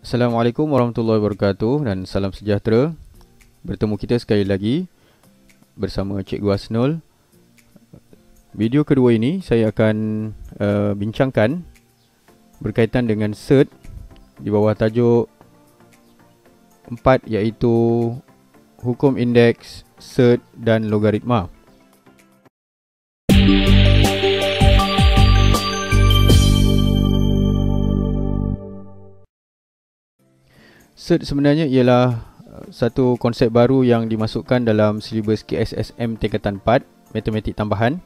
Assalamualaikum warahmatullahi wabarakatuh dan salam sejahtera. Bertemu kita sekali lagi bersama Cikgu Asnul. Video kedua ini saya akan bincangkan berkaitan dengan cert di bawah tajuk 4, iaitu hukum indeks, cert dan logaritma. Cert sebenarnya ialah satu konsep baru yang dimasukkan dalam silibus KSSM tingkatan 4, matematik tambahan.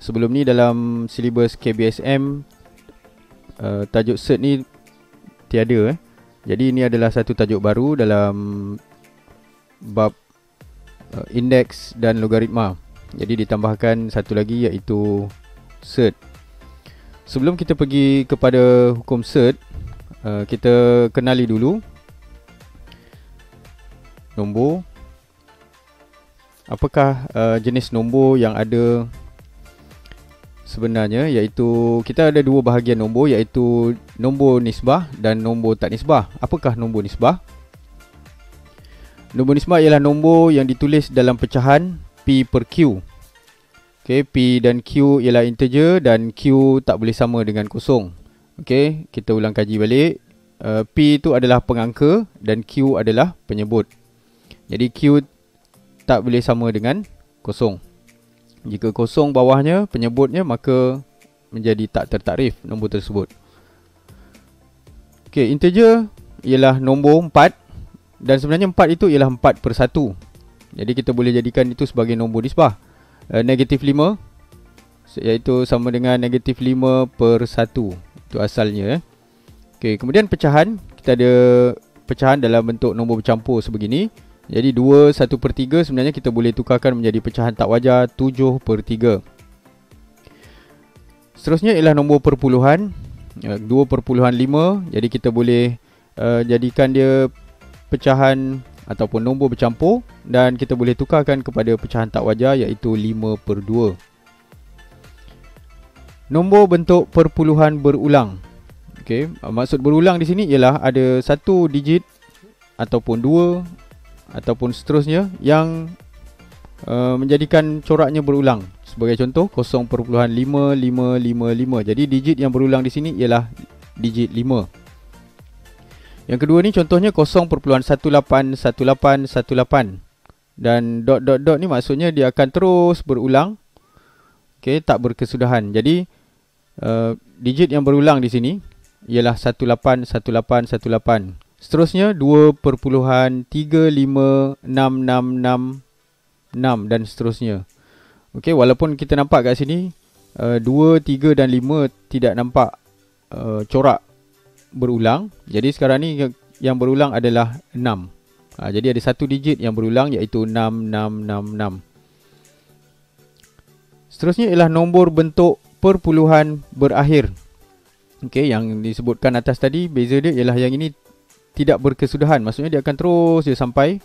Sebelum ni dalam silibus KBSM tajuk cert ni tiada. Jadi ini adalah satu tajuk baru dalam bab indeks dan logaritma. Jadi ditambahkan satu lagi iaitu cert. Sebelum kita pergi kepada hukum cert, kita kenali dulu nombor. Apakah jenis nombor yang ada sebenarnya, iaitu kita ada dua bahagian nombor, iaitu nombor nisbah dan nombor tak nisbah. Apakah nombor nisbah? Nombor nisbah ialah nombor yang ditulis dalam pecahan P per Q. Okay, P dan Q ialah integer dan Q tak boleh sama dengan kosong. Okay, kita ulang kaji balik. P itu adalah pengangka dan Q adalah penyebut. Jadi Q tak boleh sama dengan kosong. Jika kosong bawahnya penyebutnya, maka menjadi tak tertakrif nombor tersebut. Okey, integer ialah nombor 4 dan sebenarnya 4 itu ialah 4 per 1. Jadi kita boleh jadikan itu sebagai nombor nisbah. Negatif 5 iaitu sama dengan negatif 5 per 1. Itu asalnya. Okey, kemudian pecahan. Kita ada pecahan dalam bentuk nombor bercampur sebegini. Jadi 2, 1 per 3 sebenarnya kita boleh tukarkan menjadi pecahan tak wajar 7 per 3. Seterusnya ialah nombor perpuluhan, 2/5. Jadi kita boleh jadikan dia pecahan ataupun nombor bercampur, dan kita boleh tukarkan kepada pecahan tak wajar iaitu 5/2. Nombor bentuk perpuluhan berulang. Okey, maksud berulang di sini ialah ada satu digit ataupun dua ataupun seterusnya yang menjadikan coraknya berulang. Sebagai contoh 0.5555. Jadi digit yang berulang di sini ialah digit 5. Yang kedua ni contohnya 0.181818 dan dot ni maksudnya dia akan terus berulang. Okey, tak berkesudahan. Jadi digit yang berulang di sini ialah 181818. Seterusnya 2.35666 dan seterusnya. Okey, walaupun kita nampak kat sini 2, 3 dan 5 tidak nampak corak berulang. Jadi sekarang ni yang berulang adalah 6. Jadi ada satu digit yang berulang iaitu 6666. Seterusnya ialah nombor bentuk perpuluhan berakhir. Okey, yang disebutkan atas tadi, beza dia ialah yang ini tidak berkesudahan. Maksudnya dia akan terus dia sampai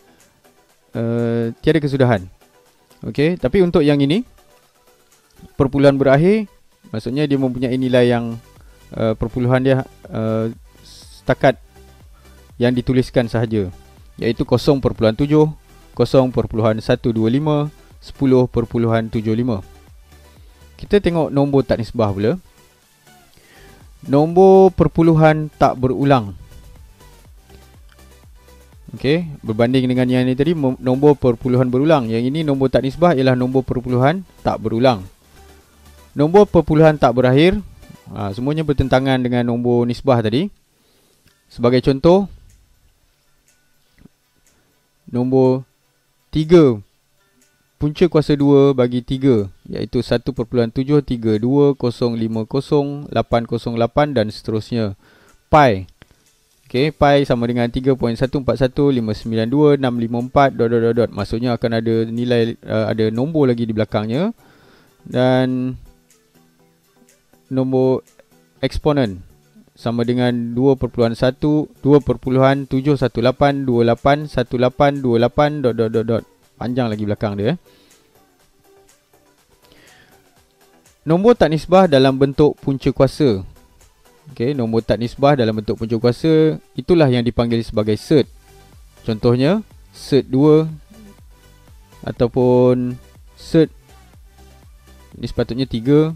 tiada kesudahan. Okey, tapi untuk yang ini perpuluhan berakhir, maksudnya dia mempunyai nilai yang perpuluhan dia setakat yang dituliskan sahaja, iaitu 0.7, 0.125, 10.75. Kita tengok nombor tak nisbah pula. Nombor perpuluhan tak berulang. Okey, berbanding dengan yang ini tadi nombor perpuluhan berulang. Yang ini nombor tak nisbah ialah nombor perpuluhan tak berulang. Nombor perpuluhan tak berakhir, semuanya bertentangan dengan nombor nisbah tadi. Sebagai contoh, nombor 3 punca kuasa 2 bagi 3 iaitu 1.73250500808 dan seterusnya. Pi. Okey, pi sama dengan 3.144592.654 ... Maksudnya akan ada nilai, ada nombor lagi di belakangnya. Dan nombor eksponen sama dengan 2.1 2.7182818. Panjang lagi belakang dia. Nombor tak nisbah dalam bentuk punca kuasa. Okey, nombor tak nisbah dalam bentuk punca kuasa, itulah yang dipanggil sebagai cert. Contohnya cert 2 ataupun cert ini sepatutnya 3,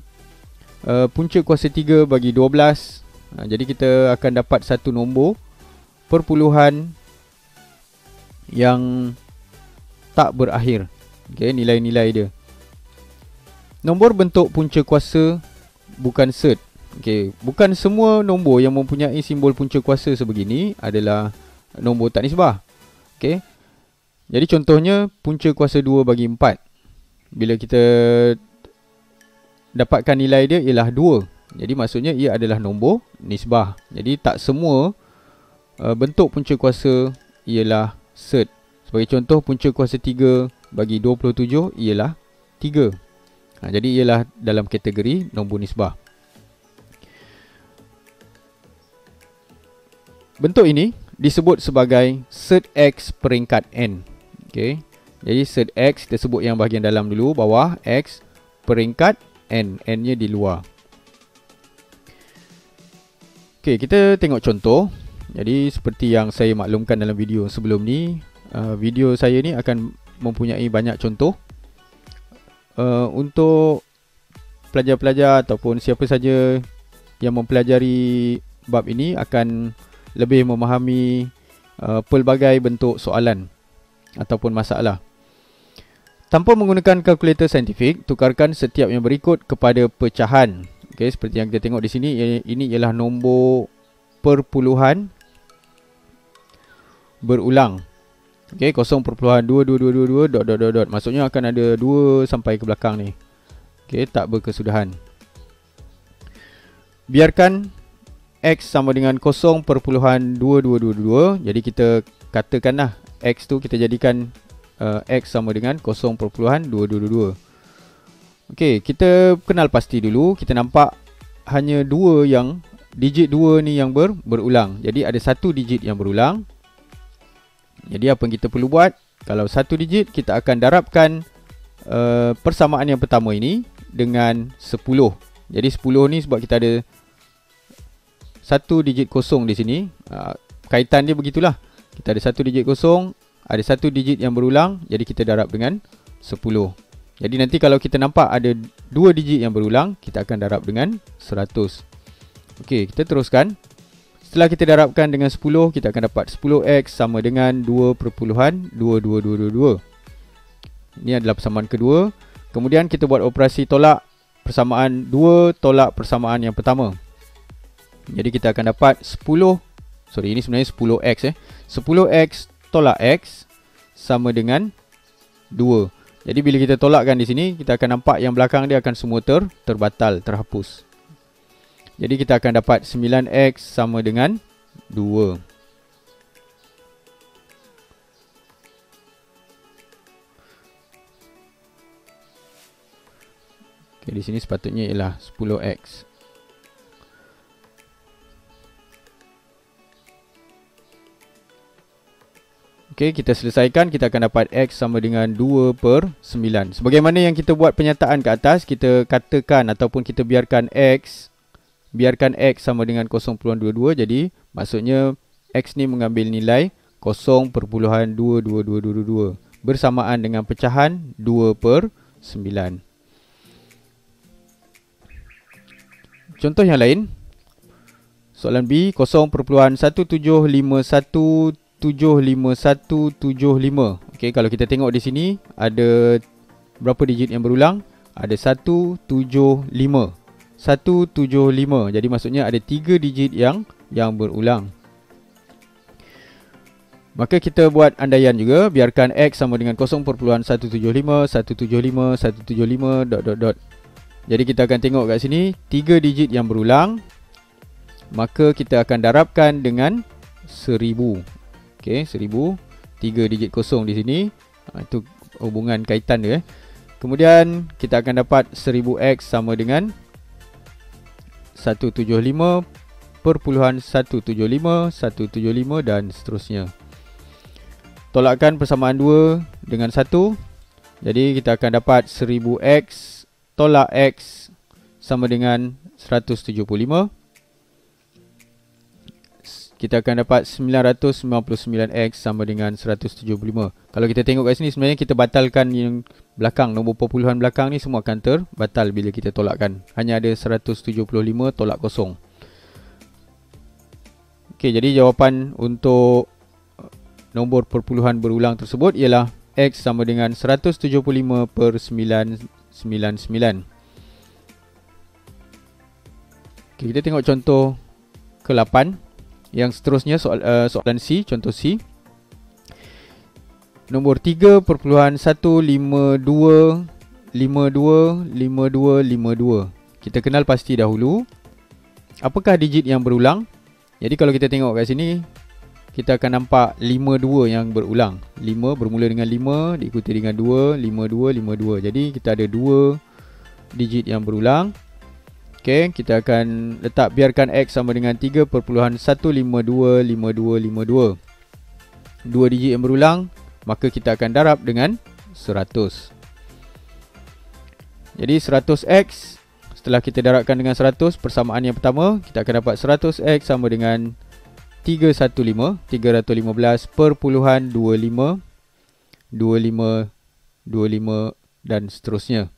punca kuasa 3 bagi 12. Jadi kita akan dapat satu nombor perpuluhan yang tak berakhir. Okey, nilai-nilai dia. Nombor bentuk punca kuasa bukan cert. Okey, bukan semua nombor yang mempunyai simbol punca kuasa sebegini adalah nombor tak nisbah. Okey. Jadi contohnya punca kuasa 2 bagi 4. Bila kita dapatkan nilai dia ialah 2. Jadi maksudnya ia adalah nombor nisbah. Jadi tak semua bentuk punca kuasa ialah cert. Sebagai contoh, punca kuasa 3 bagi 27 ialah 3. Jadi ialah dalam kategori nombor nisbah. Bentuk ini disebut sebagai cert X peringkat N. Okay. Jadi cert X kita sebut yang bahagian dalam dulu, bawah X peringkat N. N-nya di luar. Okay, kita tengok contoh. Jadi seperti yang saya maklumkan dalam video sebelum ni, video saya ni akan mempunyai banyak contoh untuk pelajar-pelajar ataupun siapa saja yang mempelajari bab ini akan lebih memahami pelbagai bentuk soalan ataupun masalah. Tanpa menggunakan kalkulator saintifik, tukarkan setiap yang berikut kepada pecahan. Okey, seperti yang kita tengok di sini, ini ialah nombor perpuluhan berulang. Okey, 0.2222 ... Maksudnya akan ada 2 sampai ke belakang ni. Okey, tak berkesudahan. Biarkan X sama dengan 0.2222. Jadi kita katakanlah X tu kita jadikan X sama dengan 0.2222. Okey, kita kenal pasti dulu. Kita nampak hanya digit 2 ni yang berulang. Jadi ada satu digit yang berulang. Jadi apa yang kita perlu buat? Kalau satu digit, kita akan darabkan persamaan yang pertama ini dengan 10. Jadi 10 ni sebab kita ada satu digit kosong di sini. Kaitan dia begitulah. Kita ada satu digit kosong, ada satu digit yang berulang, jadi kita darab dengan 10. Jadi nanti kalau kita nampak ada 2 digit yang berulang, kita akan darab dengan 100. Okey, kita teruskan. Setelah kita darabkan dengan 10, kita akan dapat 10x sama dengan 2.2222. Ini adalah persamaan kedua. Kemudian kita buat operasi tolak persamaan 2 tolak persamaan yang pertama. Jadi kita akan dapat ini sebenarnya 10x 10x tolak x sama dengan 2. Jadi bila kita tolakkan di sini, kita akan nampak yang belakang dia akan semua terbatal, terhapus. Jadi kita akan dapat 9x sama dengan 2. Okay, di sini sepatutnya ialah 10x. Okey, kita selesaikan, kita akan dapat x sama dengan 2/9. Sebagaimana yang kita buat penyataan ke atas, kita katakan ataupun kita biarkan x sama dengan 0.22. Jadi maksudnya x ni mengambil nilai 0.2222 bersamaan dengan pecahan 2/9. Contoh yang lain, soalan B, 0.175175. Okey, kalau kita tengok di sini ada berapa digit yang berulang? Ada 175. 175. Jadi maksudnya ada 3 digit yang berulang. Maka kita buat andaian juga, biarkan x sama dengan 0.175 175 175 ... Jadi kita akan tengok kat sini 3 digit yang berulang. Maka kita akan darabkan dengan 1000. Okey, 1000. 3 digit kosong di sini. Itu hubungan kaitan dia. Kemudian kita akan dapat 1000x sama dengan 175.175 175 dan seterusnya. Tolakkan persamaan 2 dengan 1. Jadi kita akan dapat 1000x tolak x sama dengan 175. kita akan dapat 999X sama dengan 175. Kalau kita tengok kat sini, sebenarnya kita batalkan yang belakang, nombor perpuluhan belakang ni semua akan terbatal bila kita tolakkan. Hanya ada 175 tolak kosong. Okey, jadi jawapan untuk nombor perpuluhan berulang tersebut ialah X sama dengan 175/999. Okay, kita tengok contoh ke-8. Yang seterusnya soalan C, contoh C. Nombor 3.152525252. Kita kenal pasti dahulu. Apakah digit yang berulang? Jadi kalau kita tengok kat sini, kita akan nampak 52 yang berulang. 5 bermula dengan 5, diikuti dengan 2, 52, 52. Jadi kita ada 2 digit yang berulang. Okey, kita akan biarkan X sama dengan 3.1525252. 2 digit yang berulang, maka kita akan darab dengan 100. Jadi 100X, setelah kita darabkan dengan 100, persamaan yang pertama, kita akan dapat 100X sama dengan 315 315/25 25 25 dan seterusnya.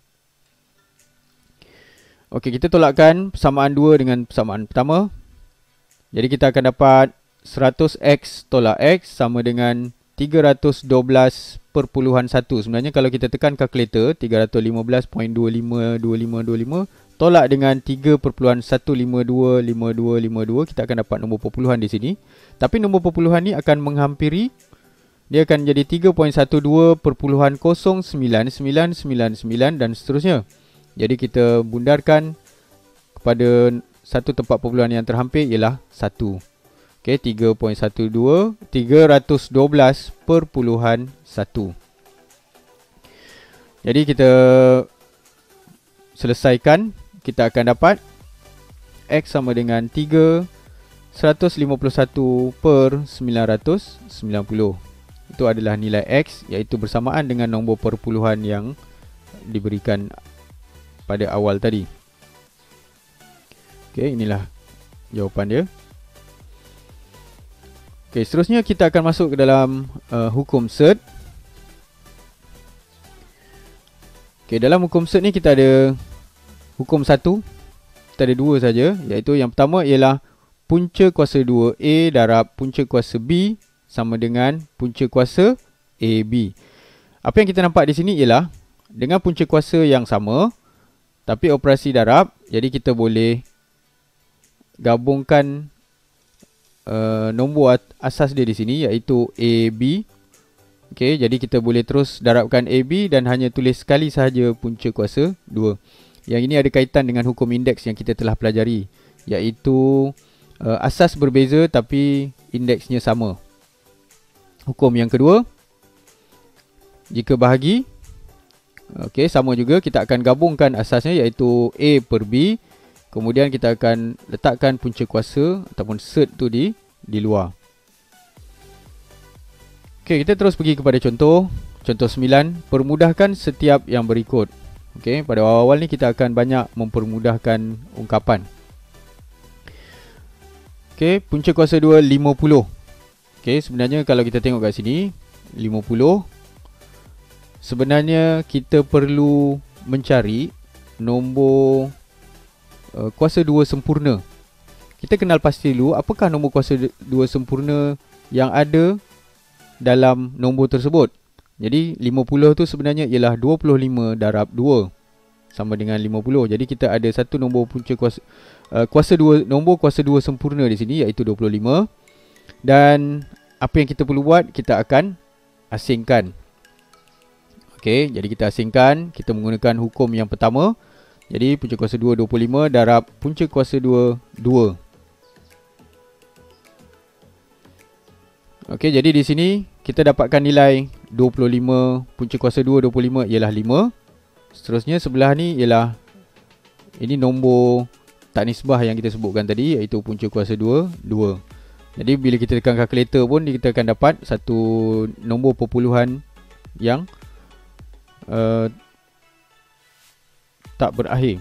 Okey, kita tolakkan persamaan 2 dengan persamaan pertama. Jadi kita akan dapat 100X tolak X sama dengan 312/1. Sebenarnya kalau kita tekan kalkulator 315.252525 tolak dengan 3.1525252, kita akan dapat nombor perpuluhan di sini. Tapi nombor perpuluhan ni akan menghampiri, dia akan jadi 3.12.09999 dan seterusnya. Jadi kita bundarkan kepada satu tempat perpuluhan yang terhampir ialah 1. Okey, 3.12/1. Jadi kita selesaikan, kita akan dapat X sama dengan 351/990. Itu adalah nilai X, iaitu bersamaan dengan nombor perpuluhan yang diberikan pada awal tadi. Okey, inilah jawapan dia. Okey, seterusnya kita akan masuk ke dalam hukum set. Okey, dalam hukum set ni kita ada hukum 1. Kita ada 2 saja, iaitu yang pertama ialah punca kuasa 2A darab punca kuasa B sama dengan punca kuasa AB. Apa yang kita nampak di sini ialah dengan punca kuasa yang sama tapi operasi darab, jadi kita boleh gabungkan nombor asas dia di sini, iaitu AB. Okey, jadi kita boleh terus darabkan AB dan hanya tulis sekali sahaja punca kuasa 2. Yang ini ada kaitan dengan hukum indeks yang kita telah pelajari, iaitu asas berbeza tapi indeksnya sama. Hukum yang kedua, jika bahagi, okey, sama juga, kita akan gabungkan asasnya, iaitu A per B. Kemudian kita akan letakkan punca kuasa ataupun set tu di luar. Okey, kita terus pergi kepada contoh 9. Permudahkan setiap yang berikut. Okey, pada awal-awal ni kita akan banyak mempermudahkan ungkapan. Okey, punca kuasa 2 50. Okey, sebenarnya kalau kita tengok kat sini 50, sebenarnya kita perlu mencari nombor kuasa 2 sempurna. Kita kenal pasti dulu apakah nombor kuasa 2 sempurna yang ada dalam nombor tersebut. Jadi 50 tu sebenarnya ialah 25 darab 2 sama dengan 50. Jadi kita ada satu nombor punca kuasa 2, nombor kuasa 2 sempurna di sini, iaitu 25. Dan apa yang kita perlu buat, kita akan asingkan. Okey, jadi kita asingkan, kita menggunakan hukum yang pertama. Jadi punca kuasa 2 25 darab punca kuasa 2 2. Okey, jadi di sini kita dapatkan nilai 25, punca kuasa 2 25 ialah 5. Seterusnya sebelah ni ialah, ini nombor tak nisbah yang kita sebutkan tadi, iaitu punca kuasa 2 2. Jadi bila kita tekan kalkulator pun kita akan dapat satu nombor perpuluhan yang tak berakhir.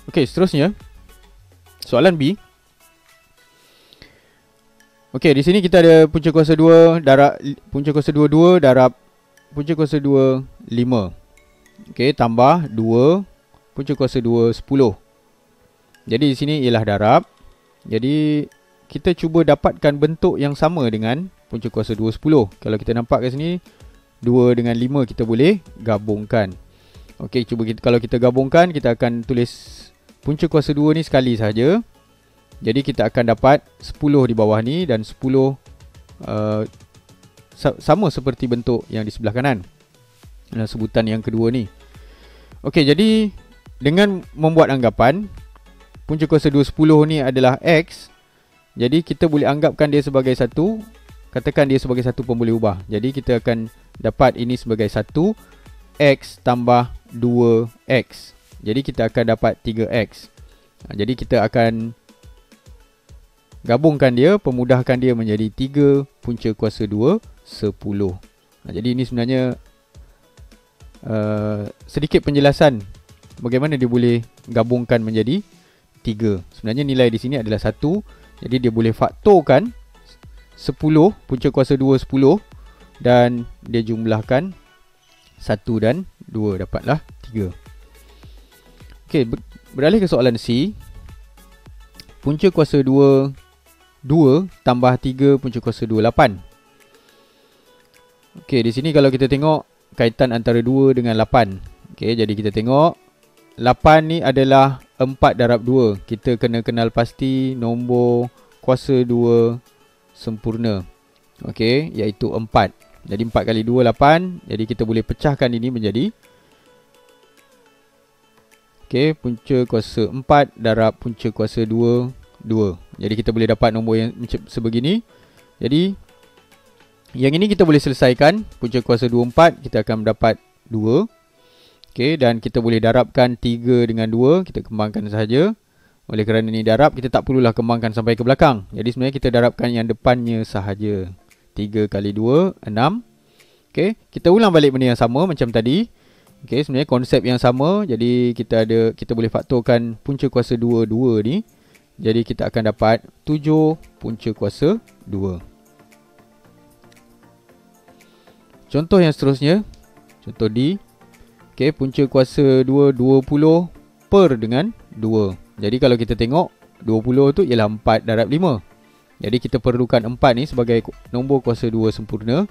Okey, seterusnya Soalan B. Okey, di sini kita ada punca kuasa 2 darab punca kuasa 2 darab punca kuasa 2 5. Okey, tambah 2 punca kuasa 2 10. Jadi di sini ialah darab. Jadi kita cuba dapatkan bentuk yang sama dengan punca kuasa 2 10. Kalau kita nampak kat sini 2 dengan 5 kita boleh gabungkan. Okey, cuba kalau kita gabungkan, kita akan tulis punca kuasa 2 ni sekali saja. Jadi kita akan dapat 10 di bawah ni dan 10 sama seperti bentuk yang di sebelah kanan. Dalam sebutan yang kedua ni. Okey, jadi dengan membuat anggapan punca kuasa 2 10 ni adalah X. Jadi kita boleh anggapkan dia sebagai satu. Katakan dia sebagai satu pun boleh ubah. Jadi kita akan dapat ini sebagai 1 X tambah 2X. Jadi kita akan dapat 3X. Jadi kita akan gabungkan dia, pemudahkan dia menjadi 3 punca kuasa 2 10. Jadi ini sebenarnya sedikit penjelasan bagaimana dia boleh gabungkan menjadi 3. Sebenarnya nilai di sini adalah 1. Jadi dia boleh faktorkan 10 punca kuasa 2 10 dan dia jumlahkan 1 dan 2, dapatlah 3. Okey, beralih ke soalan C. Punca kuasa 2 tambah 3 punca kuasa 2 8. Okey, di sini kalau kita tengok kaitan antara 2 dengan 8. Okey, jadi kita tengok 8 ni adalah 4 darab 2. Kita kena kenal pasti nombor kuasa 2 sempurna. Okey, iaitu 4. Jadi 4 kali 2 8. Jadi kita boleh pecahkan ini menjadi okey, punca kuasa 4 darab punca kuasa 2 2. Jadi kita boleh dapat nombor yang sebegini. Jadi yang ini kita boleh selesaikan. Punca kuasa 24 kita akan mendapat 2. Okey, dan kita boleh darabkan 3 dengan 2. Kita kembangkan sahaja. Oleh kerana ini darab, kita tak perlulah kembangkan sampai ke belakang. Jadi sebenarnya kita darabkan yang depannya sahaja. 3 kali 2 6. Okey, kita ulang balik benda yang sama macam tadi. Okey, sebenarnya konsep yang sama. Jadi kita boleh faktorkan punca kuasa 2 2 ni. Jadi kita akan dapat 7 punca kuasa 2. Contoh yang seterusnya. Contoh D. Okey, punca kuasa 2 20 per dengan 2. Jadi kalau kita tengok 20 tu ialah 4 darab 5. Jadi kita perlukan 4 ni sebagai nombor kuasa 2 sempurna.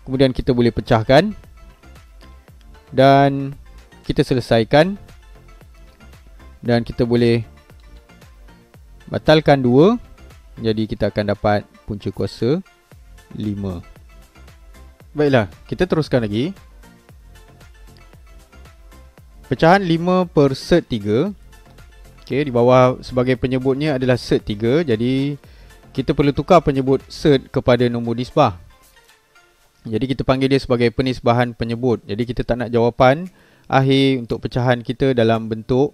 Kemudian kita boleh pecahkan. Dan kita selesaikan. Dan kita boleh batalkan 2. Jadi kita akan dapat punca kuasa 5. Baiklah, kita teruskan lagi. Pecahan 5 per set 3. Okey, di bawah sebagai penyebutnya adalah set 3. Jadi kita perlu tukar penyebut set kepada nombor nisbah. Jadi kita panggil dia sebagai penisbahan penyebut. Jadi kita tak nak jawapan akhir untuk pecahan kita dalam bentuk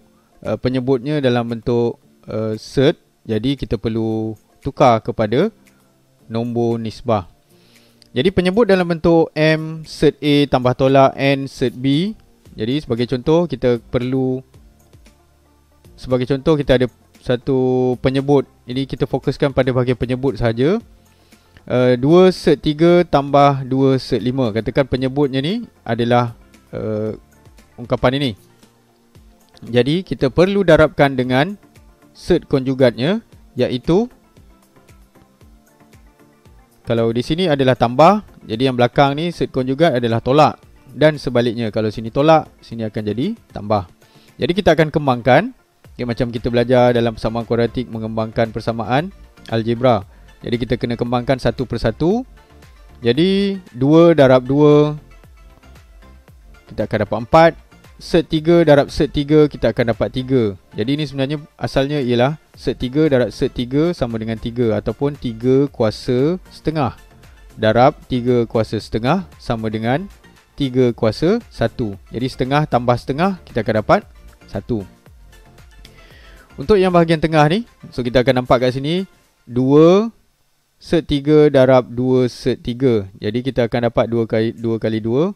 penyebutnya dalam bentuk set. Jadi kita perlu tukar kepada nombor nisbah. Jadi penyebut dalam bentuk M set A tambah tolak N set B. Jadi sebagai contoh kita ada satu penyebut. Ini kita fokuskan pada bahagian penyebut saja. 2 set 3 tambah 2 set 5. Katakan penyebutnya ni adalah ungkapan ini. Jadi kita perlu darabkan dengan set konjugatnya, iaitu kalau di sini adalah tambah, jadi yang belakang ni set konjugat adalah tolak. Dan sebaliknya, kalau sini tolak, sini akan jadi tambah. Jadi kita akan kembangkan. Okay, macam kita belajar dalam persamaan kuadratik mengembangkan persamaan algebra. Jadi kita kena kembangkan satu persatu. Jadi 2 darab 2 kita akan dapat 4. Set 3 darab set 3 kita akan dapat 3. Jadi ini sebenarnya asalnya ialah set 3 darab set 3 sama dengan 3. Ataupun 3 kuasa setengah darab 3 kuasa setengah sama dengan 3 kuasa 1. Jadi setengah tambah setengah kita akan dapat 1. Untuk yang bahagian tengah ni, so kita akan nampak kat sini 2 set 3 darab 2 set 3. Jadi kita akan dapat 2 kali 2.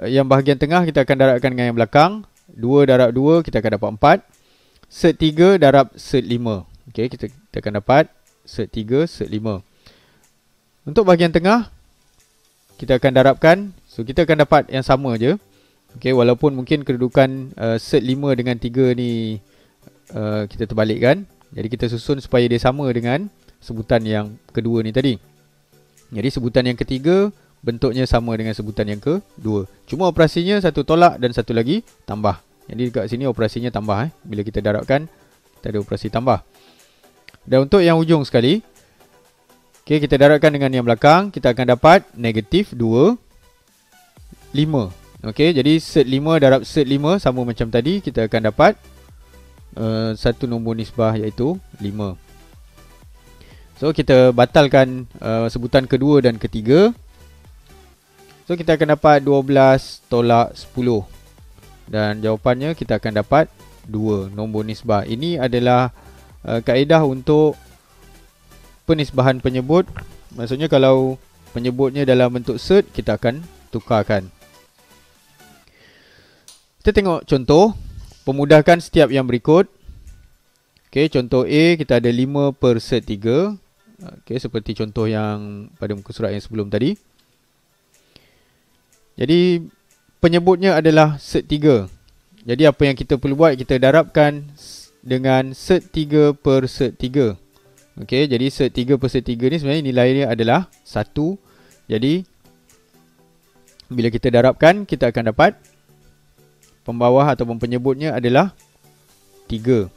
Yang bahagian tengah kita akan darabkan dengan yang belakang. 2 darab 2 kita akan dapat 4. set 3 darab set 5. Okey, kita akan dapat set 3, set 5. Untuk bahagian tengah, kita akan darabkan. So, kita akan dapat yang sama je. Okey, walaupun mungkin kedudukan set 5 dengan 3 ni kita terbalikkan. Jadi, kita susun supaya dia sama dengan sebutan yang kedua ni tadi. Jadi, sebutan yang ketiga bentuknya sama dengan sebutan yang kedua. Cuma operasinya satu tolak dan satu lagi tambah. Jadi, dekat sini operasinya tambah. Bila kita darabkan, kita ada operasi tambah. Dan untuk yang ujung sekali, okay, kita darabkan dengan yang belakang, kita akan dapat negatif 2, 5. Okay, jadi set 5 darab set 5 sama macam tadi, kita akan dapat satu nombor nisbah iaitu 5. So, kita batalkan sebutan kedua dan ketiga. So, kita akan dapat 12 tolak 10. Dan jawapannya kita akan dapat 2 nombor nisbah. Ini adalah kaedah untuk penisbahan penyebut. Maksudnya kalau penyebutnya dalam bentuk set, kita akan tukarkan. Kita tengok contoh. Pemudahkan setiap yang berikut. Okay, contoh A, kita ada 5 per set 3. Okay, seperti contoh yang pada muka surat yang sebelum tadi. Jadi, penyebutnya adalah set 3. Jadi, apa yang kita perlu buat, kita darabkan dengan set 3 per set 3. Okay, jadi set 3 per set 3 ni sebenarnya nilainya adalah 1. Jadi, bila kita darabkan, kita akan dapat pembawah ataupun penyebutnya adalah 3.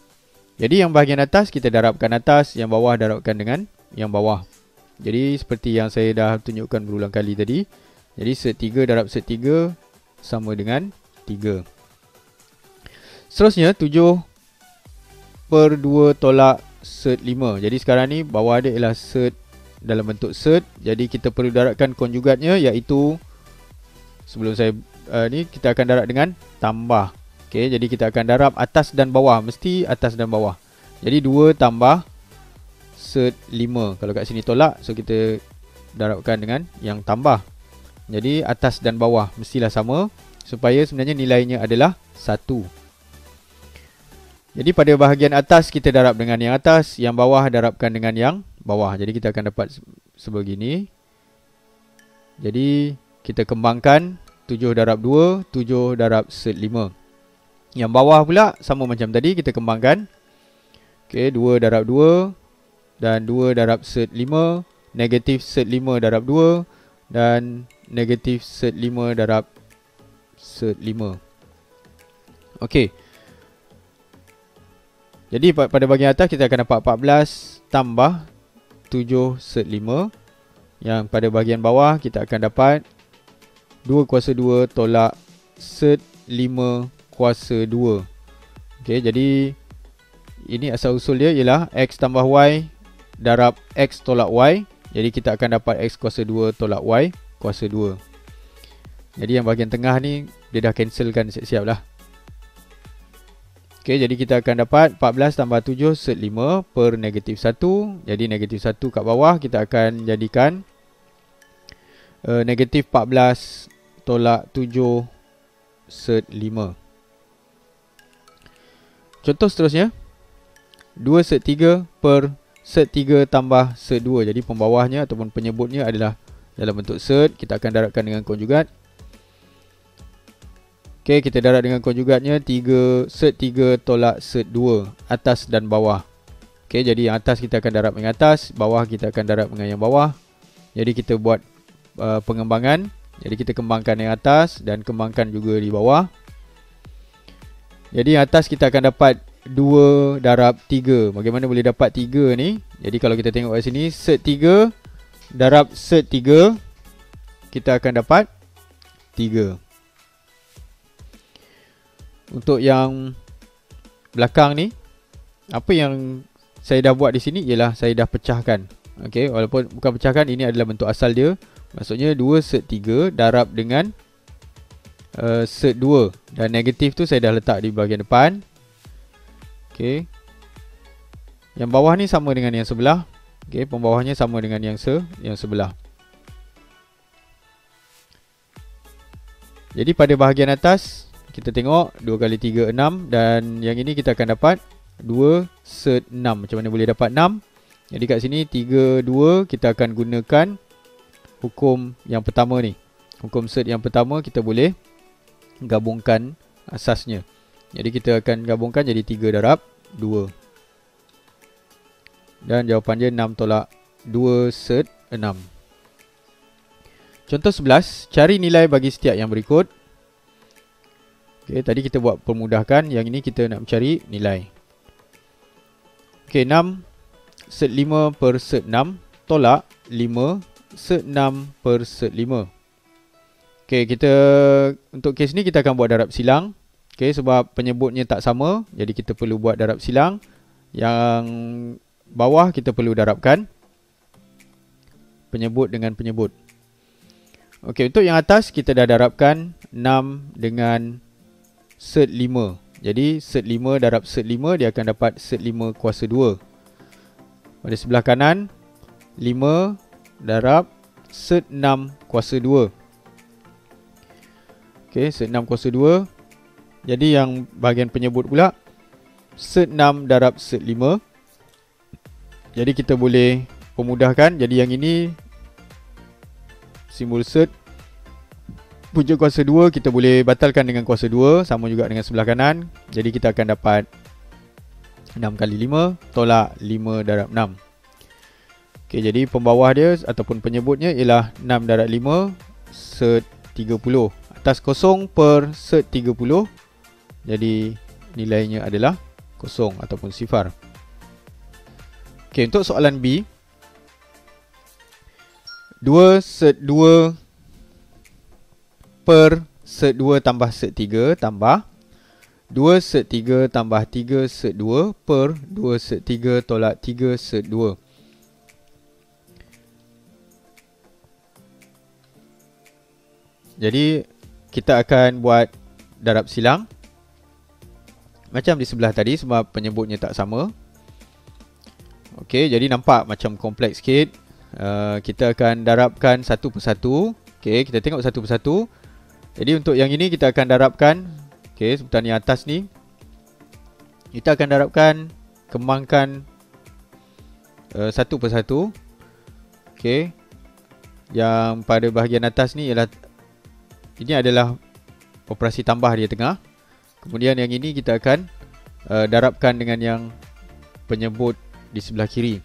Jadi yang bahagian atas kita darabkan atas, yang bawah darabkan dengan yang bawah. Jadi seperti yang saya dah tunjukkan berulang kali tadi. Jadi set 3 darab set 3 sama dengan 3. Seterusnya 7 per 2 tolak set 5. Jadi sekarang ni bawah dia ialah set dalam bentuk set. Jadi kita perlu darabkan konjugatnya, iaitu sebelum saya ni kita akan darab dengan tambah. Okey, jadi kita akan darab atas dan bawah, mesti atas dan bawah. Jadi 2 tambah set 5. Kalau kat sini tolak, so kita darabkan dengan yang tambah. Jadi atas dan bawah mestilah sama supaya sebenarnya nilainya adalah 1. Jadi pada bahagian atas kita darab dengan yang atas, yang bawah darabkan dengan yang bawah. Jadi kita akan dapat sebegini. Jadi kita kembangkan 7 darab 2, 7 darab set 5. Yang bawah pula sama macam tadi, kita kembangkan. Okey, 2 darab 2 dan 2 darab set 5, negatif set 5 darab 2 dan negatif set 5 darab set 5. Okey. Jadi pada bahagian atas kita akan dapat 14 tambah 7 set 5. Yang pada bahagian bawah kita akan dapat 2 kuasa 2 tolak set 5 kuasa 2. Okey, jadi ini asal usul dia ialah X tambah Y darab X tolak Y. Jadi kita akan dapat X kuasa 2 tolak Y kuasa 2. Jadi yang bahagian tengah ni dia dah cancelkan siap-siap lah. Okey, jadi kita akan dapat 14 tambah 7 set 5 per negatif 1. Jadi negatif 1 kat bawah kita akan jadikan negatif 14 tolak 7 set 5. Contoh seterusnya, 2 set 3 per set 3 tambah set 2. Jadi pembawahnya ataupun penyebutnya adalah dalam bentuk set. Kita akan darabkan dengan konjugat. Okey, kita darab dengan konjugatnya 3 set 3 tolak set 2, atas dan bawah. Okey, jadi yang atas kita akan darab dengan atas, bawah kita akan darab dengan yang bawah. Jadi kita buat pengembangan. Jadi kita kembangkan yang atas dan kembangkan juga di bawah. Jadi yang atas kita akan dapat 2 darab 3. Bagaimana boleh dapat 3 ni? Jadi kalau kita tengok kat sini, set 3 darab set 3, kita akan dapat 3. Untuk yang belakang ni, apa yang saya dah buat di sini ialah saya dah pecahkan. Okey, walaupun bukan pecahkan, ini adalah bentuk asal dia. Maksudnya 2 set 3 darab dengan set 2. Dan negatif tu saya dah letak di bahagian depan. Okey. Yang bawah ni sama dengan yang sebelah. Okey, pembawahnya sama dengan yang sebelah. Jadi pada bahagian atas kita tengok 2 kali 3 6, dan yang ini kita akan dapat 2 set 6. Macam mana boleh dapat 6? Jadi kat sini 3, 2 kita akan gunakan hukum yang pertama ni. Hukum set yang pertama kita boleh gabungkan asasnya. Jadi kita akan gabungkan jadi 3 darab 2. Dan jawapan dia 6 tolak 2 set 6. Contoh 11, cari nilai bagi setiap yang berikut. Okey, tadi kita buat permudahkan, yang ini kita nak mencari nilai. Okey, 6 set 5 per set 6 tolak 5 set 6 per set 5. Okey, kita untuk kes ni kita akan buat darab silang. Okey, sebab penyebutnya tak sama, jadi kita perlu buat darab silang. Yang bawah kita perlu darabkan penyebut dengan penyebut. Okey, untuk yang atas kita dah darabkan 6 dengan set 5. Jadi set 5 darab set 5 dia akan dapat set 5 kuasa 2. Pada sebelah kanan 5 darab set 6 kuasa 2. Okey, set 6 kuasa 2. Jadi yang bahagian penyebut pula set 6 darab set 5. Jadi kita boleh pemudahkan. Jadi yang ini simbol set punca kuasa 2 kita boleh batalkan dengan kuasa 2, sama juga dengan sebelah kanan. Jadi kita akan dapat 6 kali 5 tolak 5 darab 6. Okey, jadi pembawah dia ataupun penyebutnya ialah 6 darab 5 set 30. Atas kosong per set 30. Jadi nilainya adalah kosong ataupun sifar. Okey, untuk soalan B, 2 set 2 per set 2 tambah set 3 tambah 2 set 3 tambah 3 set 2 per 2 set 3 tolak 3 set 2. Jadi kita akan buat darab silang macam di sebelah tadi sebab penyebutnya tak sama. Okey, jadi nampak macam kompleks sikit. Kita akan darabkan satu persatu. Okey, kita tengok satu persatu. Jadi untuk yang ini kita akan darabkan, okey, sebutan yang atas ni kita akan darabkan, kembangkan satu persatu. Okey, yang pada bahagian atas ni ialah, ini adalah operasi tambah di tengah. Kemudian yang ini kita akan darabkan dengan yang penyebut di sebelah kiri.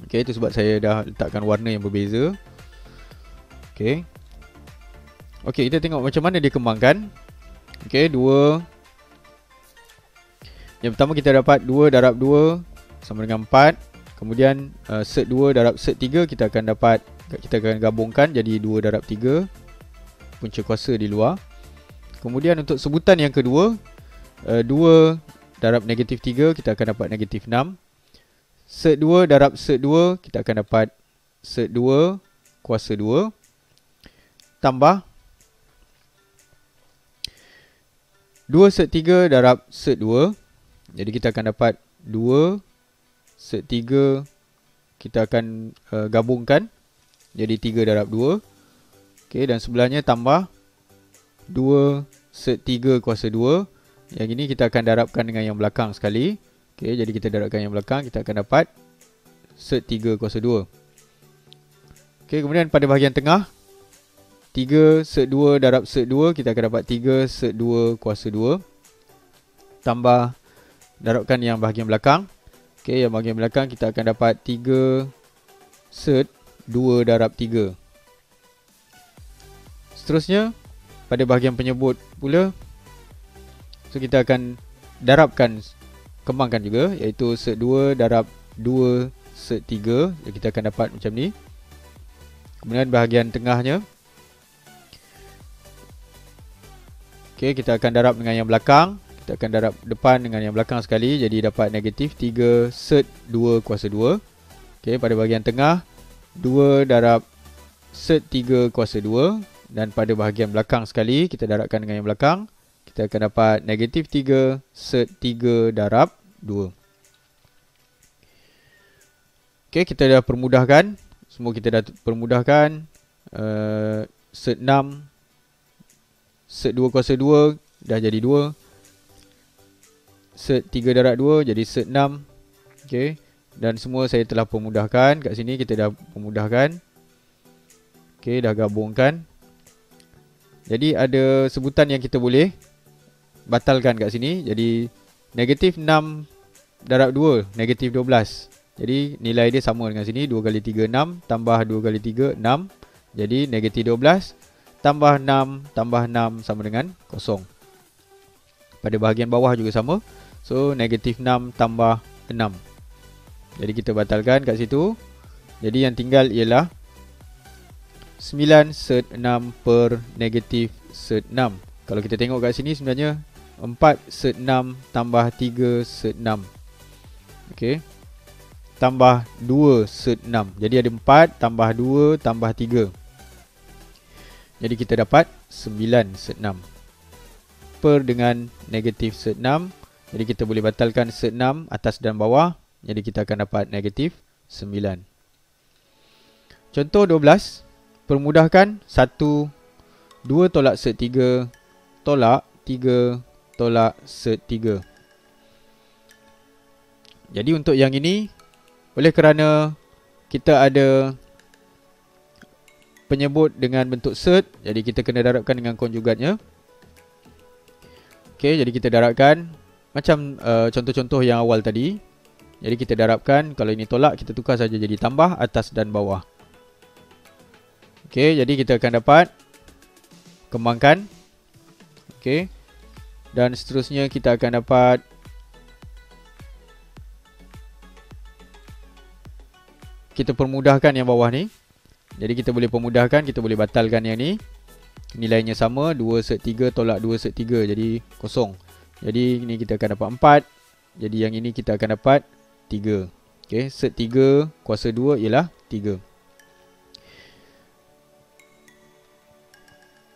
Okey, itu sebab saya dah letakkan warna yang berbeza. Okey. Okey, kita tengok macam mana dia kembangkan. Okey, 2. Yang pertama kita dapat 2 darab 2 sama dengan 4. Kemudian set 2 darab set 3 kita akan dapat, kita akan gabungkan jadi 2 darab 3. Punca kuasa di luar. Kemudian untuk sebutan yang kedua, 2 darab negatif 3 kita akan dapat negatif 6. Set 2 darab set 2 kita akan dapat set 2 kuasa 2 tambah 2 set 3 darab set 2. Jadi kita akan dapat 2 set 3 kita akan gabungkan jadi 3 darab 2. Okey, dan sebelahnya tambah 2 set 3 kuasa 2. Yang ini kita akan darabkan dengan yang belakang sekali. Okey, jadi kita darabkan yang belakang, kita akan dapat set 3 kuasa 2. Okey, kemudian pada bahagian tengah 3 set 2 darab set 2 kita akan dapat 3 set 2 kuasa 2 tambah darabkan yang bahagian belakang. Okey, yang bahagian belakang kita akan dapat 3 set 2 darab 3. Seterusnya pada bahagian penyebut pula, so kita akan darabkan, kembangkan juga, iaitu set 2 darab 2 set 3. Jadi kita akan dapat macam ni. Kemudian bahagian tengahnya, okey, kita akan darab dengan yang belakang. Kita akan darab depan dengan yang belakang sekali. Jadi dapat negatif 3 set 2 kuasa 2. Okey, pada bahagian tengah 2 darab set 3 kuasa 2. Dan pada bahagian belakang sekali kita darabkan dengan yang belakang. Kita akan dapat negatif 3 set 3 darab 2. Okey, kita dah permudahkan. Semua kita dah permudahkan. Set 6 set 2 kuasa 2 dah jadi 2. Set 3 darab 2 jadi set 6. Okay. Dan semua saya telah pemudahkan. Kat sini kita dah pemudahkan. Okay, dah gabungkan. Jadi ada sebutan yang kita boleh batalkan kat sini. Jadi negatif 6 darab 2, negatif 12. Jadi nilai dia sama dengan sini. 2 kali 3, 6. Tambah 2 kali 3, 6. Jadi negatif 12. Tambah 6, tambah 6 sama dengan 0. Pada bahagian bawah juga sama. So negatif 6 tambah 6. Jadi kita batalkan kat situ. Jadi yang tinggal ialah 9 set 6 per negatif set 6. Kalau kita tengok kat sini sebenarnya 4 set 6 tambah 3 set 6. Okay. Tambah 2 set 6. Jadi ada 4 tambah 2 tambah 3. Jadi kita dapat 9 set 6 per dengan negatif set 6. Jadi kita boleh batalkan set 6 atas dan bawah. Jadi kita akan dapat negatif 9. Contoh 12. Permudahkan 1, 2 tolak set 3, tolak 3, tolak set 3. Jadi untuk yang ini, oleh kerana kita ada penyebut dengan bentuk set, jadi kita kena darabkan dengan konjugatnya. Okey, jadi kita darabkan macam contoh-contoh yang awal tadi. Jadi kita darabkan, kalau ini tolak kita tukar saja jadi tambah atas dan bawah. Okey, jadi kita akan dapat kembangkan. Okey. Dan seterusnya kita akan dapat kita permudahkan yang bawah ni. Jadi kita boleh permudahkan, kita boleh batalkan yang ni. Nilainya sama, 2 set 3 tolak 2 set 3 jadi 0. Jadi ini kita akan dapat 4. Jadi yang ini kita akan dapat 3. Okey, set 3 kuasa 2 ialah 3.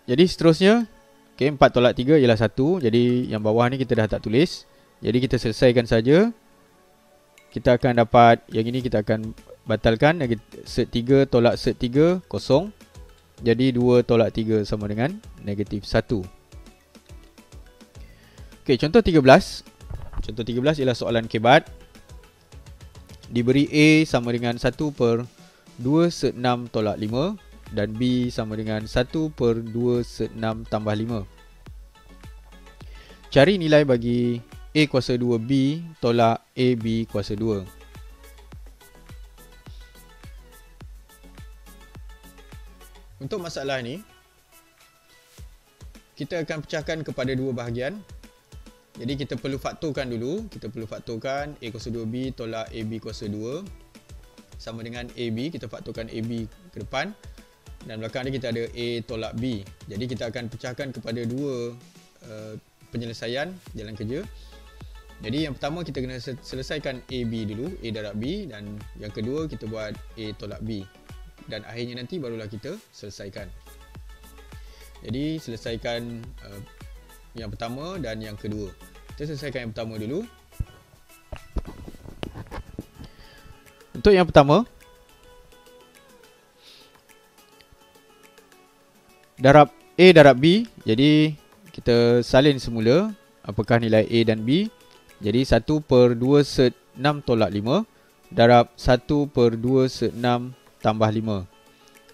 Jadi seterusnya, okey, 4 tolak 3 ialah 1. Jadi yang bawah ni kita dah tak tulis. Jadi kita selesaikan saja. Kita akan dapat yang ini kita akan batalkan. Set 3 tolak set 3 0. Jadi 2 tolak 3 sama dengan negatif 1. Okey, contoh 13. Contoh 13 ialah soalan kebat. Diberi A sama dengan 1 per 2 set 6 tolak 5 dan B sama dengan 1 per 2 set 6 tambah 5. Cari nilai bagi A kuasa 2B tolak AB kuasa 2. Untuk masalah ni, kita akan pecahkan kepada dua bahagian. Jadi kita perlu faktorkan dulu. Kita perlu faktorkan A kuasa 2B tolak AB kuasa 2 sama dengan AB. Kita faktorkan AB ke depan. Dan belakang ni kita ada A tolak B. Jadi kita akan pecahkan kepada dua penyelesaian jalan kerja. Jadi yang pertama kita kena selesaikan AB dulu, A darab B. Dan yang kedua kita buat A tolak B. Dan akhirnya nanti barulah kita selesaikan. Jadi selesaikan yang pertama dan yang kedua. Kita selesaikan yang pertama dulu. Untuk yang pertama, darab A darab B. Jadi kita salin semula apakah nilai A dan B. Jadi 1 per 2 set 6 tolak 5 darab 1 per 2 set 6 tambah 5.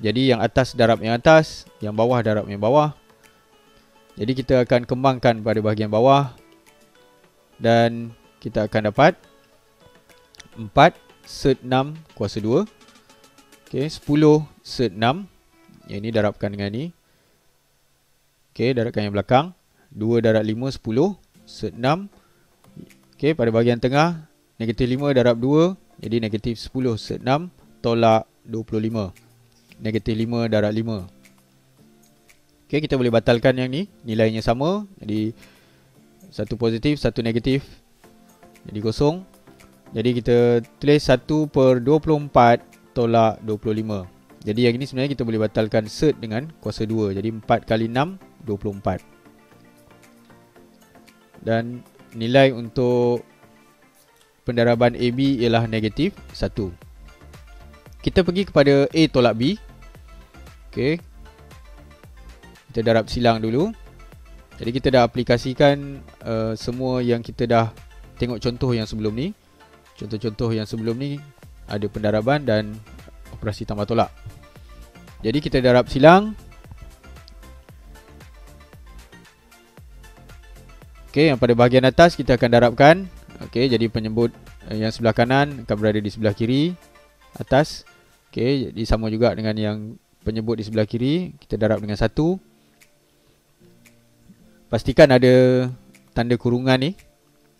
Jadi yang atas darab yang atas, yang bawah darab yang bawah. Jadi kita akan kembangkan pada bahagian bawah. Dan kita akan dapat 4 set 6 kuasa 2. Okay, 10 set 6. Yang ini darabkan dengan ni. Okay, darabkan yang belakang. 2 darab 5, 10 set 6. Okay, pada bahagian tengah, negatif 5 darab 2. Jadi negatif 10 set 6 tolak 25. Negatif 5 darab 5. Okay, kita boleh batalkan yang ni. Nilainya sama. Jadi satu positif, satu negatif. Jadi kosong. Jadi kita tulis 1 per 24 tolak 25. Jadi yang ini sebenarnya kita boleh batalkan set dengan kuasa 2. Jadi 4 kali 6, 24. Dan nilai untuk pendaraban AB ialah negatif 1. Kita pergi kepada A tolak B. Okay. Kita darab silang dulu. Jadi kita dah aplikasikan semua yang kita dah tengok contoh yang sebelum ni. Contoh-contoh yang sebelum ni ada pendaraban dan operasi tambah tolak. Jadi kita darab silang. Okey, yang pada bahagian atas kita akan darabkan. Okey, jadi penyebut yang sebelah kanan akan berada di sebelah kiri atas. Okey, jadi sama juga dengan yang penyebut di sebelah kiri, kita darab dengan 1. Pastikan ada tanda kurungan ni.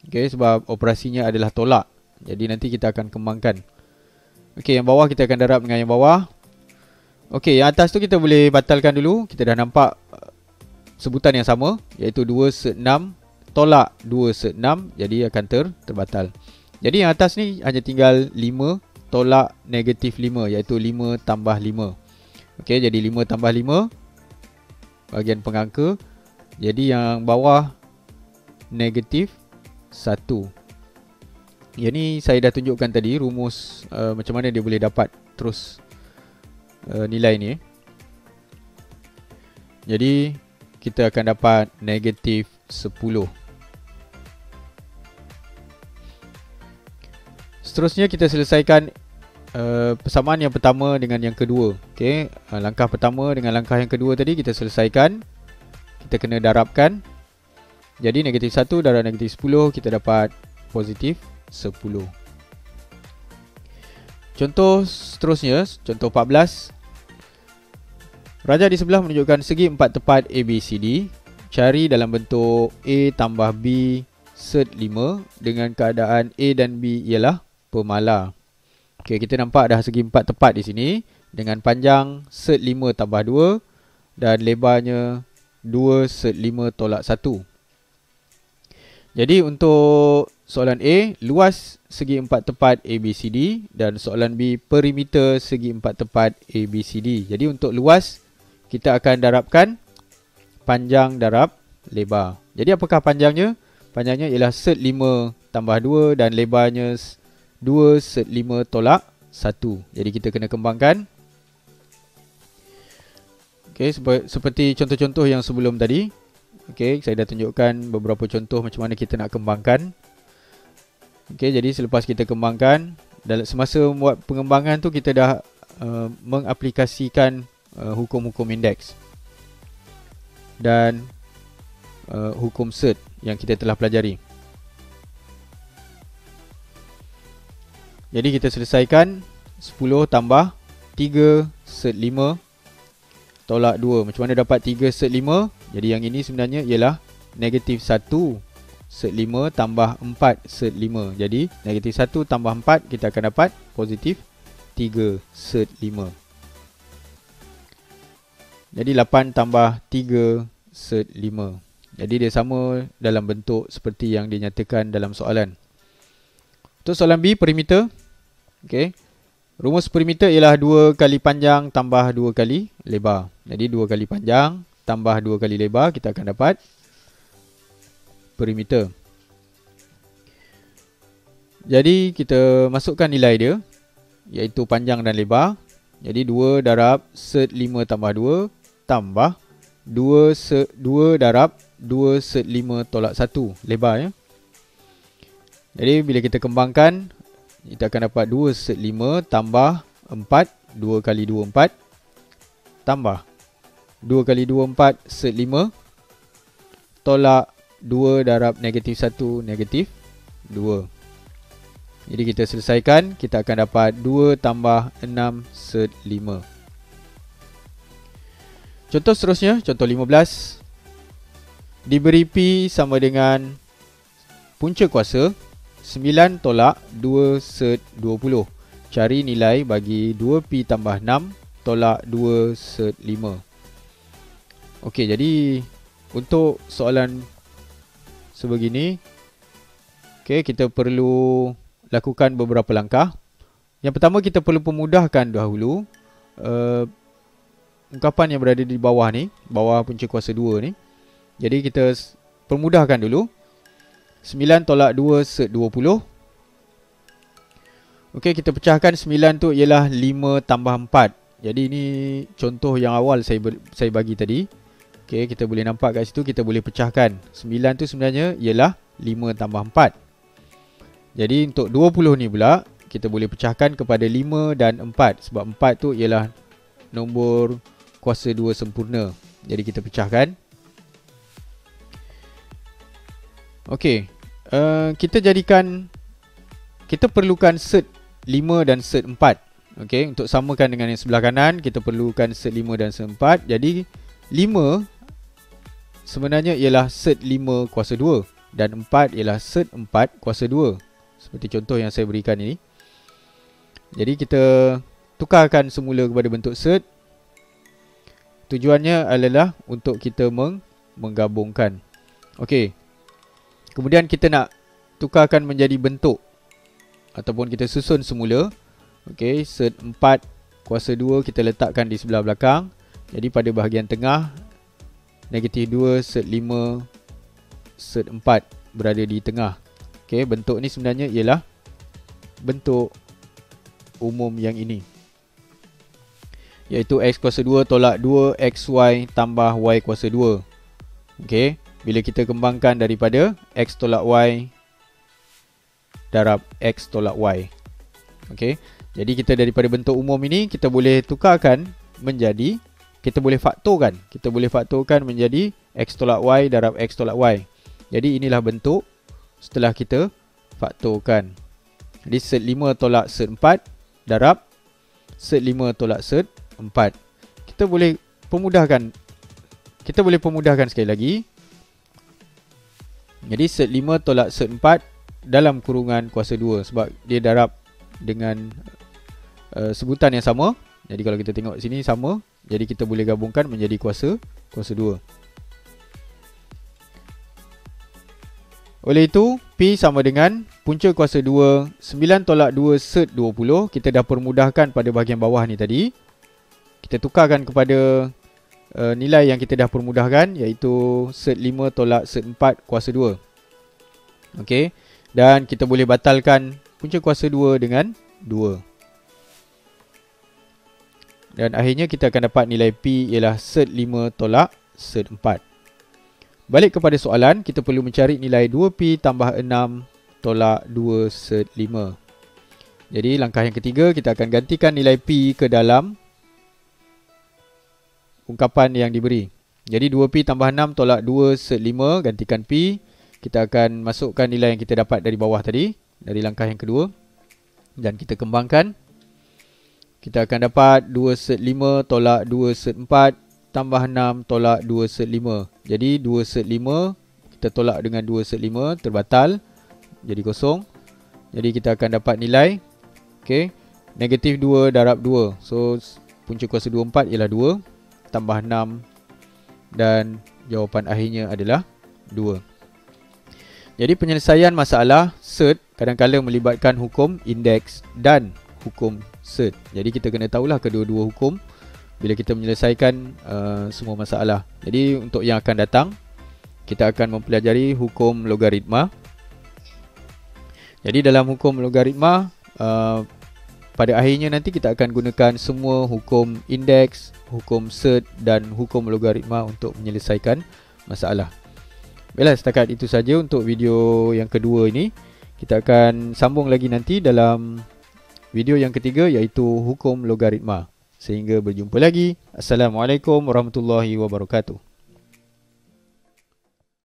Okey, sebab operasinya adalah tolak. Jadi nanti kita akan kembangkan. Okey, yang bawah kita akan darab dengan yang bawah. Okey, yang atas tu kita boleh batalkan dulu. Kita dah nampak sebutan yang sama, iaitu 2/6 tolak 2/6. Jadi akan terbatal. Jadi yang atas ni hanya tinggal 5 tolak negatif 5, iaitu 5 tambah 5. Okey, jadi 5 tambah 5 bahagian pengangka. Jadi yang bawah negatif 1. Yang ni saya dah tunjukkan tadi rumus macam mana dia boleh dapat terus nilai ni. Jadi kita akan dapat negatif 10. Seterusnya kita selesaikan persamaan yang pertama dengan yang kedua. Okey, langkah pertama dengan langkah yang kedua tadi kita selesaikan. Kita kena darabkan. Jadi negatif 1 darab negatif 10, kita dapat positif 10. Contoh seterusnya, contoh 14. Raja di sebelah menunjukkan segi 4 tepat ABCD. Cari dalam bentuk A tambah B set 5 dengan keadaan A dan B ialah pemala. Okey, kita nampak dah segi 4 tepat di sini dengan panjang set 5 tambah 2 dan lebarnya 2 set 5 tolak 1. Jadi untuk soalan A, luas segi 4 tepat ABCD, dan soalan B, perimeter segi 4 tepat ABCD. Jadi untuk luas, kita akan darabkan panjang darab lebar. Jadi apakah panjangnya? Panjangnya ialah set 5 tambah 2 dan lebarnya 2 set 5 tolak 1. Jadi kita kena kembangkan. Okey, seperti contoh-contoh yang sebelum tadi. Okey, saya dah tunjukkan beberapa contoh macam mana kita nak kembangkan. Okey, jadi selepas kita kembangkan, dalam semasa buat pengembangan tu kita dah mengaplikasikan hukum-hukum indeks dan hukum set yang kita telah pelajari. Jadi kita selesaikan 10 tambah 3 set 5 tolak 2. Macam mana dapat 3 set 5? Jadi yang ini sebenarnya ialah negatif 1 set 5 tambah 4 set 5. Jadi negatif 1 tambah 4 kita akan dapat positif 3 set 5. Jadi 8 tambah 3 set 5. Jadi dia sama dalam bentuk seperti yang dinyatakan dalam soalan. Untuk soalan B, perimeter. Okey. Rumus perimeter ialah 2 kali panjang tambah 2 kali lebar. Jadi 2 kali panjang tambah 2 kali lebar, kita akan dapat perimeter. Jadi kita masukkan nilai dia, iaitu panjang dan lebar. Jadi 2 darab set 5 tambah 2 tambah 2 darab 2 set 5 tolak 1 lebar ya. Jadi bila kita kembangkan, kita akan dapat 2 set 5 tambah 4, 2 kali 2 4, tambah 2 kali 2 4 set 5 tolak 2 darab negatif 1 negatif 2. Jadi kita selesaikan, kita akan dapat 2 tambah 6 set 5. Contoh seterusnya, contoh 15. Diberi P sama dengan punca kuasa 9 tolak 2 set 20. Cari nilai bagi 2P tambah 6 tolak 2 set 5. Okey, jadi untuk soalan sebegini, okey, kita perlu lakukan beberapa langkah. Yang pertama, kita perlu pemudahkan dahulu ungkapan yang berada di bawah ni, bawah punca kuasa 2 ni. Jadi kita permudahkan dulu. 9 tolak 2 set 20. Okey, kita pecahkan 9 tu ialah 5 tambah 4. Jadi ini contoh yang awal saya bagi tadi. Okey, kita boleh nampak kat situ, kita boleh pecahkan. 9 tu sebenarnya ialah 5 tambah 4. Jadi untuk 20 ni pula kita boleh pecahkan kepada 5 dan 4. Sebab 4 tu ialah nombor kuasa 2 sempurna. Jadi kita pecahkan. Okey, kita perlukan set 5 dan set 4. Okey, untuk samakan dengan yang sebelah kanan, kita perlukan set 5 dan set 4. Jadi 5 sebenarnya ialah set 5 kuasa 2 dan 4 ialah set 4 kuasa 2. Seperti contoh yang saya berikan ini. Jadi kita tukarkan semula kepada bentuk set. Tujuannya adalah untuk kita menggabungkan. Okey. Kemudian kita nak tukarkan menjadi bentuk ataupun kita susun semula. Okey, set 4 kuasa 2 kita letakkan di sebelah belakang. Jadi pada bahagian tengah, negatif 2 set 5 set 4 berada di tengah. Okey, bentuk ni sebenarnya ialah bentuk umum yang ini, iaitu x kuasa 2 tolak 2xy tambah y kuasa 2. Okey, bila kita kembangkan daripada x tolak y darab x tolak y. Okey, jadi kita daripada bentuk umum ini kita boleh tukarkan menjadi, kita boleh faktorkan menjadi x tolak y darab x tolak y. Jadi inilah bentuk setelah kita faktorkan. Jadi set 5 tolak set 4 darab set 5 tolak set 4. Kita boleh pemudahkan sekali lagi. Jadi set 5 tolak set 4 dalam kurungan kuasa 2 sebab dia darab dengan sebutan yang sama. Jadi kalau kita tengok sini sama, jadi kita boleh gabungkan menjadi kuasa 2. Oleh itu, P sama dengan punca kuasa 2 9 tolak 2 set 20. Kita dah permudahkan pada bahagian bawah ni tadi. Kita tukarkan kepada nilai yang kita dah permudahkan, iaitu set 5 tolak set 4 kuasa 2. Okey, dan kita boleh batalkan punca kuasa 2 dengan 2. Dan akhirnya kita akan dapat nilai P ialah set 5 tolak set 4. Balik kepada soalan, kita perlu mencari nilai 2P tambah 6 tolak 2 set 5. Jadi langkah yang ketiga, kita akan gantikan nilai P ke dalam ungkapan yang diberi. Jadi 2P tambah 6 tolak 2 set 5, gantikan P. Kita akan masukkan nilai yang kita dapat dari bawah tadi, dari langkah yang kedua. Dan kita kembangkan. Kita akan dapat 2 set 5 tolak 2 set 4 tambah 6 tolak 2 set 5. Jadi 2 set 5 kita tolak dengan 2 set 5, terbatal, jadi kosong. Jadi kita akan dapat nilai, okay, negatif 2 darab 2. So punca kuasa 24 ialah 2 tambah 6 dan jawapan akhirnya adalah 2. Jadi penyelesaian masalah set kadang-kadang melibatkan hukum indeks dan hukum set. Jadi kita kena tahulah kedua-dua hukum bila kita menyelesaikan semua masalah. Jadi untuk yang akan datang, kita akan mempelajari hukum logaritma. Jadi dalam hukum logaritma, pada akhirnya nanti kita akan gunakan semua hukum indeks, hukum set dan hukum logaritma untuk menyelesaikan masalah. Baiklah, setakat itu saja untuk video yang kedua ini. Kita akan sambung lagi nanti dalam video yang ketiga, iaitu hukum logaritma. Sehingga berjumpa lagi. Assalamualaikum warahmatullahi wabarakatuh.